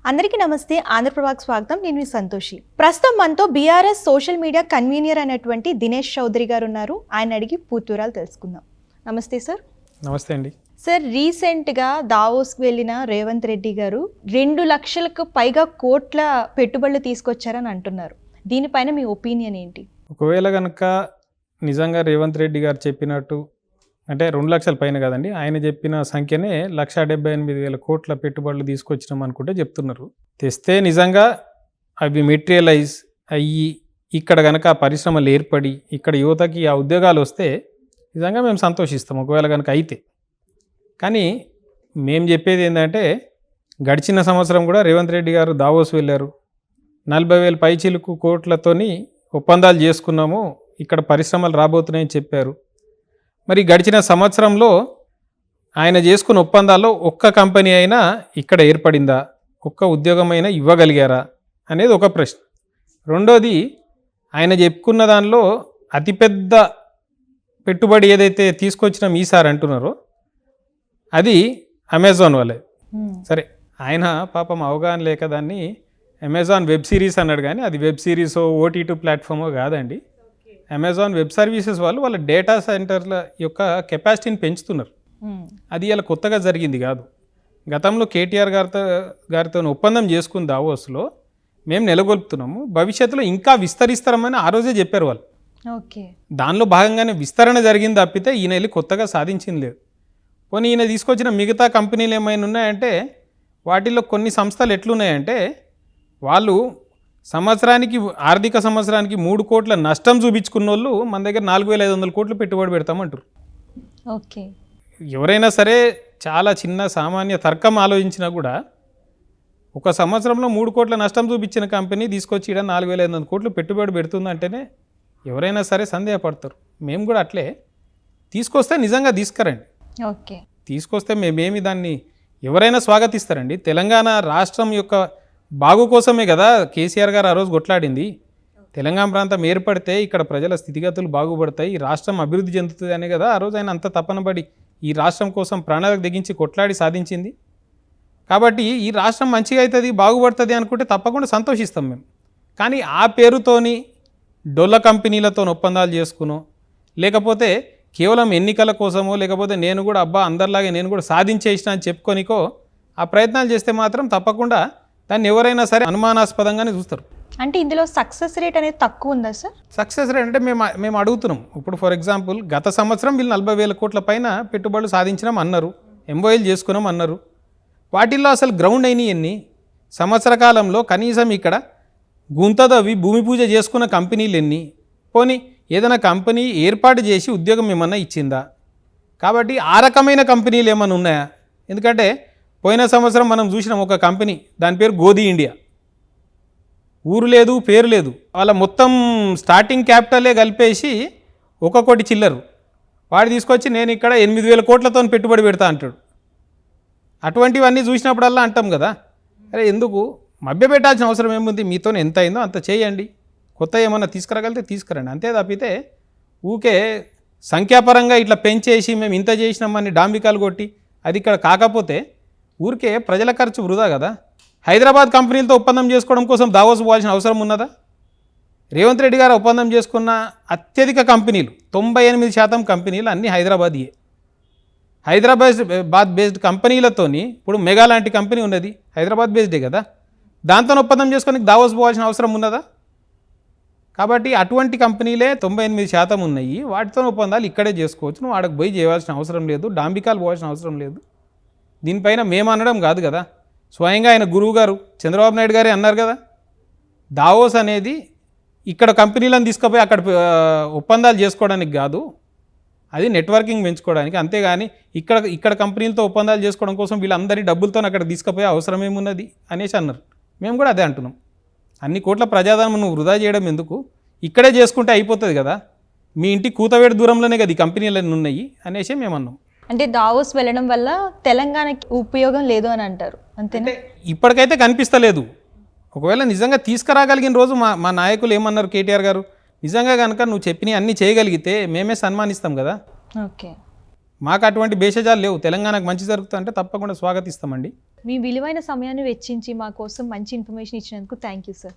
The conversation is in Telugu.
అందరికీ నమస్తే. ఆంధ్రప్రభకు స్వాగతం. నేను మీ సంతోషి. ప్రస్తుతం మనతో బీఆర్ఎస్ సోషల్ మీడియా కన్వీనర్ అయినటువంటి దినేష్ చౌదరి గారు ఉన్నారు. ఆయన అడిగి పూర్తి వివరాలు తెలుసుకుందాం. నమస్తే సార్. నమస్తే అండి. సార్, రీసెంట్గా దావోస్కి వెళ్ళిన రేవంత్ రెడ్డి గారు 2 లక్షలకు పైగా కోట్ల పెట్టుబడులు తీసుకొచ్చారని అంటున్నారు. దీనిపైన మీ ఒపీనియన్ ఏంటి? ఒకవేళ కనుక నిజంగా రేవంత్ రెడ్డి గారు చెప్పినట్టు అంటే 2 లక్షల పైన కదండి, ఆయన చెప్పిన సంఖ్యనే 1,78,000 కోట్ల పెట్టుబడులు తీసుకొచ్చినాం అనుకుంటే చెప్తున్నారు. తెస్తే నిజంగా అవి మెటీరియలైజ్ అయ్యి ఇక్కడ కనుక పరిశ్రమలు ఏర్పడి ఇక్కడ యువతకి ఆ ఉద్యోగాలు వస్తే నిజంగా మేము సంతోషిస్తాం ఒకవేళ కనుక అయితే. కానీ మేము చెప్పేది ఏంటంటే, గడిచిన సంవత్సరం కూడా రేవంత్ రెడ్డి గారు దావోస్ వెళ్ళారు. 40,000 పైచిలుకు కోట్లతోని ఒప్పందాలు చేసుకున్నాము, ఇక్కడ పరిశ్రమలు రాబోతున్నాయని చెప్పారు. మరి గడిచిన సంవత్సరంలో ఆయన చేసుకున్న ఒప్పందాల్లో ఒక్క కంపెనీ అయినా ఇక్కడ ఏర్పడిందా, ఒక్క ఉద్యోగమైనా ఇవ్వగలిగారా అనేది ఒక ప్రశ్న. రెండోది, ఆయన చెప్పుకున్న దానిలో అతిపెద్ద పెట్టుబడి ఏదైతే తీసుకొచ్చినాం ఈసారి అంటున్నారో అది అమెజాన్ వాళ్ళే. సరే, ఆయన పాపం అవగాహన లేక దాన్ని అమెజాన్ వెబ్ సిరీస్ అన్నాడు, కానీ అది వెబ్ సిరీసో ఓటీటీ ప్లాట్ఫామో కాదండి. అమెజాన్ వెబ్ సర్వీసెస్ వాళ్ళు వాళ్ళ డేటా సెంటర్ల యొక్క కెపాసిటీని పెంచుతున్నారు. అది ఇలా కొత్తగా జరిగింది కాదు. గతంలో కేటీఆర్ గారితో ఒప్పందం చేసుకుని దావోస్లో మేము నెలకొల్పుతున్నాము, భవిష్యత్తులో ఇంకా విస్తరిస్తారని ఆ రోజే చెప్పారు వాళ్ళు. ఓకే, దానిలో భాగంగానే విస్తరణ జరిగింది తప్పితే ఈయన వెళ్ళి కొత్తగా సాధించింది లేదు. పోనీ ఈయన తీసుకొచ్చిన మిగతా కంపెనీలు ఏమైనా ఉన్నాయంటే వాటిల్లో కొన్ని సంస్థలు ఎట్లున్నాయంటే, వాళ్ళు ఆర్థిక సంవత్సరానికి 3 కోట్ల నష్టం చూపించుకున్న వాళ్ళు మన దగ్గర 4,500 కోట్లు పెట్టుబడి పెడతామంటారు. ఓకే, ఎవరైనా సరే చాలా చిన్న సామాన్య తర్కం ఆలోచించినా కూడా ఒక సంవత్సరంలో 3 కోట్ల నష్టం చూపించిన కంపెనీ తీసుకొచ్చి ఇక్కడ 4,500 కోట్లు పెట్టుబడి పెడుతుందంటేనే ఎవరైనా సరే సందేహపడతారు. మేము కూడా అట్లే తీసుకొస్తే నిజంగా తీసుకురండి. ఓకే, తీసుకొస్తే మేమేమి దాన్ని ఎవరైనా స్వాగతిస్తారండి. తెలంగాణ రాష్ట్రం యొక్క బాగు కోసమే కదా కేసీఆర్ గారు ఆ రోజు కొట్లాడింది. తెలంగాణ ప్రాంతం ఏర్పడితే ఇక్కడ ప్రజల స్థితిగతులు బాగుపడతాయి, ఈ రాష్ట్రం అభివృద్ధి చెందుతుంది అనే కదా ఆ రోజు ఆయన అంత తపనబడి ఈ రాష్ట్రం కోసం ప్రాణాలకు దిగించి కొట్లాడి సాధించింది. కాబట్టి ఈ రాష్ట్రం మంచిగా అవుతుంది, బాగుపడుతుంది అనుకుంటే తప్పకుండా సంతోషిస్తాం మేము. కానీ ఆ పేరుతోని డొల్ల కంపెనీలతో ఒప్పందాలు చేసుకునో, లేకపోతే కేవలం ఎన్నికల కోసమో, లేకపోతే నేను కూడా అందరిలాగే నేను కూడా సాధించేసిన అని చెప్పుకోనికో ఆ ప్రయత్నాలు చేస్తే మాత్రం తప్పకుండా దాన్ని ఎవరైనా సరే అనుమానాస్పదంగానే చూస్తారు. అంటే ఇందులో సక్సెస్ రేట్ అనేది తక్కువ ఉందా సార్? సక్సెస్ రేట్ అంటే మేము అడుగుతున్నాం. ఇప్పుడు ఫర్ ఎగ్జాంపుల్ గత సంవత్సరం వీళ్ళు 40,000 కోట్ల పైన పెట్టుబడులు సాధించినాం అన్నారు, ఎంఓఏలు చేసుకున్నాం అన్నారు. వాటిల్లో అసలు గ్రౌండ్ అయినాయి ఎన్ని? సంవత్సర కాలంలో కనీసం ఇక్కడ గుంతదవి భూమి పూజ చేసుకున్న కంపెనీలు ఎన్ని? పోనీ ఏదైనా కంపెనీ ఏర్పాటు చేసి ఉద్యోగం ఏమన్నా ఇచ్చిందా? కాబట్టి ఆ రకమైన కంపెనీలు ఏమైనా ఉన్నాయా? ఎందుకంటే పోయిన సంవత్సరం మనం చూసినాం ఒక కంపెనీ, దాని పేరు గోధి ఇండియా. ఊరు లేదు, పేరు లేదు, వాళ్ళ మొత్తం స్టార్టింగ్ క్యాపిటలే కలిపేసి 1 కోటి చిల్లరు వాడు తీసుకొచ్చి నేను ఇక్కడ 8,000 కోట్లతో పెట్టుబడి పెడతా అంటాడు. అటువంటివన్నీ చూసినప్పుడల్లా అంటాం కదా, అరే ఎందుకు మభ్యపెట్టాల్సిన అవసరం ఏముంది, మీతో ఎంత అయిందో అంత చేయండి, కొత్త ఏమన్నా తీసుకురాగలిగితే తీసుకురండి. అంతే తప్పితే ఊకే సంఖ్యాపరంగా ఇట్లా పెంచేసి మేము ఇంత చేసినామని డాంబికాలు కొట్టి అది ఇక్కడ కాకపోతే ఊరికే ప్రజల ఖర్చు వృధా కదా. హైదరాబాద్ కంపెనీలతో ఒప్పందం చేసుకోవడం కోసం దావోస్ పోవాల్సిన అవసరం ఉన్నదా? రేవంత్ రెడ్డి గారు ఒప్పందం చేసుకున్న అత్యధిక కంపెనీలు 98% కంపెనీలు అన్నీ హైదరాబాద్ బేస్డ్ కంపెనీలతోని. ఇప్పుడు మెగా లాంటి కంపెనీ ఉన్నది హైదరాబాద్ బేస్డే కదా, దాంతో ఒప్పందం చేసుకొని దావోస్ పోవాల్సిన అవసరం ఉన్నదా? కాబట్టి అటువంటి కంపెనీలే 98% ఉన్నాయి. వాటితో ఒప్పందాలు ఇక్కడే చేసుకోవచ్చు, నువ్వు ఆడకు పోయి చేయాల్సిన అవసరం లేదు, డాంబికాలు పోవాల్సిన అవసరం లేదు. దీనిపైన మేము అనడం కాదు కదా, స్వయంగా ఆయన గురువు గారు చంద్రబాబు నాయుడు గారే అన్నారు కదా, దావోస్ అనేది ఇక్కడ కంపెనీలను తీసుకుపోయి అక్కడ ఒప్పందాలు చేసుకోవడానికి కాదు, అది నెట్వర్కింగ్ పెంచుకోవడానికి. అంతేగాని ఇక్కడ కంపెనీలతో ఒప్పందాలు చేసుకోవడం కోసం వీళ్ళందరి డబ్బులతో అక్కడ తీసుకుపోయే అవసరం ఏమున్నది అనేసి అన్నారు. మేము కూడా అదే అంటున్నాం, అన్ని కోట్ల ప్రజాధనం నువ్వు వృధా చేయడం ఎందుకు, ఇక్కడే చేసుకుంటే అయిపోతుంది కదా, మీ ఇంటి కూతవేడు దూరంలోనే కదా ఈ కంపెనీలన్నీ ఉన్నాయి అనేసి మేము అన్నాం. అంటే దావోస్ వెళ్ళడం వల్ల తెలంగాణకి ఉపయోగం లేదు అని అంటారు, అంతేనా? ఇప్పటికైతే కనిపిస్తలేదు. ఒకవేళ నిజంగా తీసుకురాగలిగిన రోజు మా నాయకులు ఏమన్నారు కేటీఆర్ గారు, నిజంగా కనుక నువ్వు చెప్పినవి అన్నీ చేయగలిగితే మేమే సన్మానిస్తాం కదా. ఓకే, మాకు అటువంటి భేషజాలు లేవు, తెలంగాణకు మంచి జరుగుతుందంటే తప్పకుండా స్వాగతిస్తామండి. మీ విలువైన సమయాన్ని వెచ్చించి మా కోసం మంచి ఇన్ఫర్మేషన్ ఇచ్చినందుకు థ్యాంక్ యూ సార్.